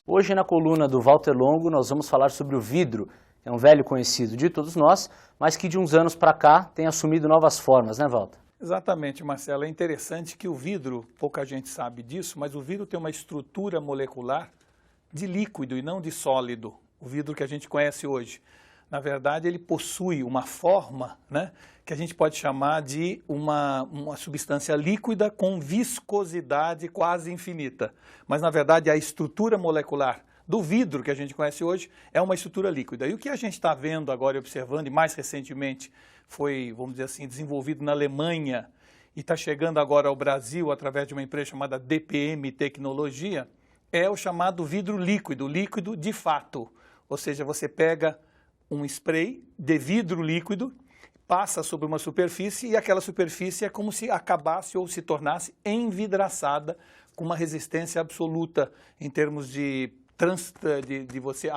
Hoje na coluna do Walter Longo nós vamos falar sobre o vidro. É um velho conhecido de todos nós, mas que de uns anos para cá tem assumido novas formas, né, Walter? Exatamente, Marcelo. É interessante que o vidro, pouca gente sabe disso, mas o vidro tem uma estrutura molecular de líquido e não de sólido. O vidro que a gente conhece hoje. Na verdade, ele possui uma forma, né, que a gente pode chamar de uma substância líquida com viscosidade quase infinita. Mas, na verdade, a estrutura molecular do vidro que a gente conhece hoje é uma estrutura líquida. E o que a gente está vendo agora e observando, e mais recentemente foi, vamos dizer assim, desenvolvido na Alemanha e está chegando agora ao Brasil através de uma empresa chamada DPM Tecnologia, é o chamado vidro líquido, líquido de fato. Ou seja, você pega um spray de vidro líquido, passa sobre uma superfície e aquela superfície é como se acabasse ou se tornasse envidraçada com uma resistência absoluta em termos de você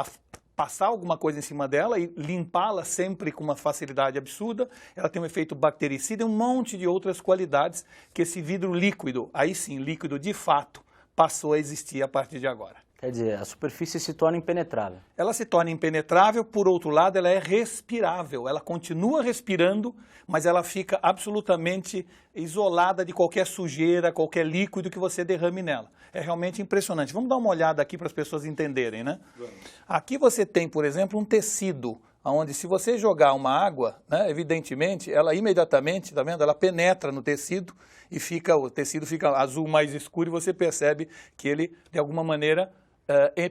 passar alguma coisa em cima dela e limpá-la sempre com uma facilidade absurda. Ela tem um efeito bactericida e um monte de outras qualidades que esse vidro líquido, aí sim, líquido de fato, passou a existir a partir de agora. Quer dizer, a superfície se torna impenetrável. Ela se torna impenetrável, por outro lado, ela é respirável. Ela continua respirando, mas ela fica absolutamente isolada de qualquer sujeira, qualquer líquido que você derrame nela. É realmente impressionante. Vamos dar uma olhada aqui para as pessoas entenderem, né? Aqui você tem, por exemplo, um tecido, onde se você jogar uma água, né, evidentemente, ela imediatamente, tá vendo? Ela penetra no tecido e o tecido fica azul mais escuro e você percebe que ele, de alguma maneira,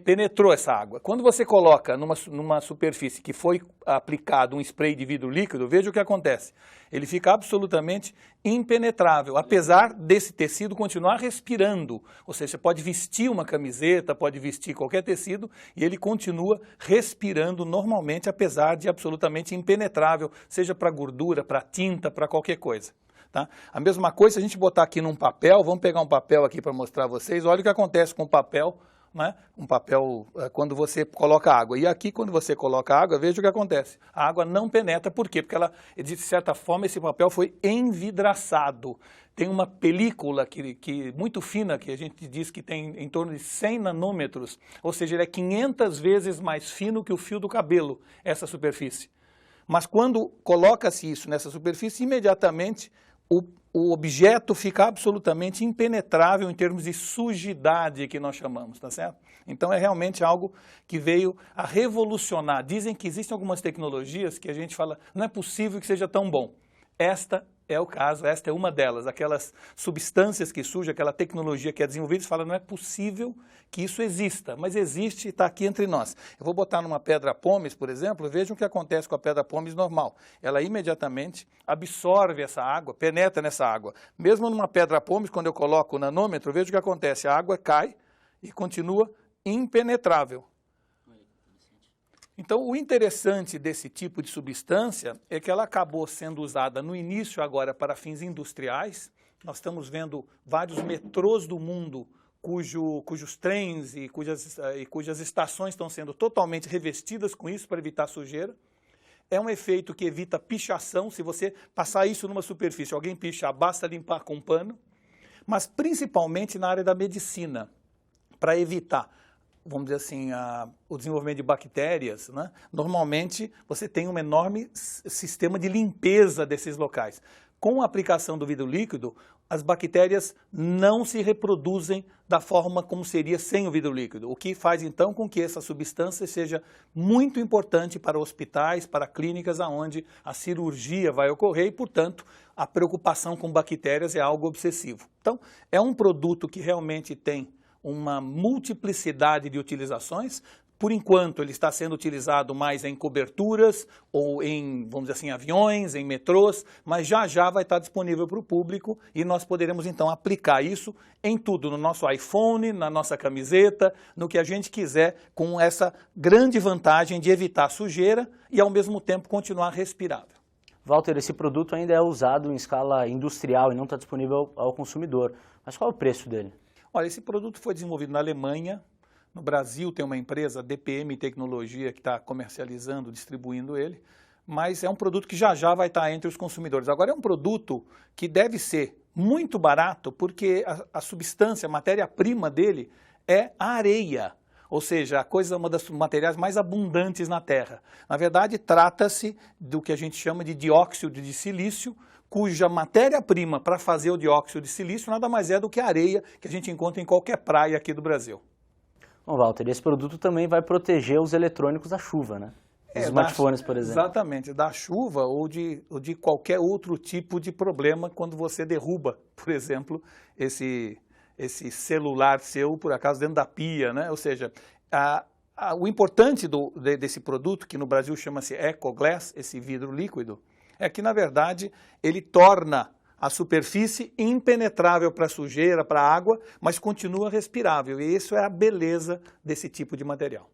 penetrou essa água. Quando você coloca numa superfície que foi aplicado um spray de vidro líquido, veja o que acontece. Ele fica absolutamente impenetrável, apesar desse tecido continuar respirando. Ou seja, você pode vestir uma camiseta, pode vestir qualquer tecido e ele continua respirando normalmente, apesar de absolutamente impenetrável, seja para gordura, para tinta, para qualquer coisa. Tá? A mesma coisa, se a gente botar aqui num papel, vamos pegar um papel aqui para mostrar a vocês, olha o que acontece com o papel, né? Um papel quando você coloca água. E aqui, quando você coloca água, veja o que acontece. A água não penetra, por quê? Porque ela, de certa forma, esse papel foi envidraçado. Tem uma película muito fina, que a gente diz que tem em torno de 100 nanômetros, ou seja, ele é 500 vezes mais fino que o fio do cabelo, essa superfície. Mas quando coloca-se isso nessa superfície, imediatamente o objeto fica absolutamente impenetrável em termos de sujidade que nós chamamos, tá certo? Então é realmente algo que veio a revolucionar. Dizem que existem algumas tecnologias que a gente fala, não é possível que seja tão bom. Esta é o caso, esta é uma delas, aquelas substâncias que surgem, aquela tecnologia que é desenvolvida, você fala, não é possível que isso exista, mas existe e está aqui entre nós. Eu vou botar numa pedra pómez, por exemplo, vejam o que acontece com a pedra pómez normal. Ela imediatamente absorve essa água, penetra nessa água. Mesmo numa pedra pómez, quando eu coloco o nanômetro, veja o que acontece, a água cai e continua impenetrável. Então, o interessante desse tipo de substância é que ela acabou sendo usada no início agora para fins industriais. Nós estamos vendo vários metrôs do mundo cujos trens e cujas estações estão sendo totalmente revestidas com isso para evitar sujeira. É um efeito que evita pichação. Se você passar isso numa superfície, alguém pichar, basta limpar com um pano. Mas principalmente na área da medicina, para evitar, vamos dizer assim, o desenvolvimento de bactérias, né? Normalmente você tem um enorme sistema de limpeza desses locais. Com a aplicação do vidro líquido, as bactérias não se reproduzem da forma como seria sem o vidro líquido, o que faz então com que essa substância seja muito importante para hospitais, para clínicas onde a cirurgia vai ocorrer e, portanto, a preocupação com bactérias é algo obsessivo. Então, é um produto que realmente tem uma multiplicidade de utilizações. Por enquanto, ele está sendo utilizado mais em coberturas ou em, vamos dizer assim, aviões, em metrôs, mas já vai estar disponível para o público e nós poderemos, então, aplicar isso em tudo, no nosso iPhone, na nossa camiseta, no que a gente quiser, com essa grande vantagem de evitar sujeira e, ao mesmo tempo, continuar respirável. Walter, esse produto ainda é usado em escala industrial e não está disponível ao consumidor. Mas qual é o preço dele? Olha, esse produto foi desenvolvido na Alemanha. No Brasil tem uma empresa, DPM Tecnologia, que está comercializando, distribuindo ele, mas é um produto que já vai estar entre os consumidores. Agora, é um produto que deve ser muito barato, porque a substância, a matéria-prima dele é a areia. ou seja, uma das materiais mais abundantes na Terra. Na verdade, trata-se do que a gente chama de dióxido de silício, cuja matéria-prima para fazer o dióxido de silício nada mais é do que a areia que a gente encontra em qualquer praia aqui do Brasil. Bom, Walter, esse produto também vai proteger os eletrônicos da chuva, né? Os smartphones, por exemplo. Exatamente, da chuva ou de qualquer outro tipo de problema quando você derruba, por exemplo, esse celular seu, por acaso, dentro da pia, né? Ou seja, o importante desse produto, que no Brasil chama-se Ecoglass, esse vidro líquido, é que, na verdade, ele torna a superfície impenetrável para a sujeira, para a água, mas continua respirável. E isso é a beleza desse tipo de material.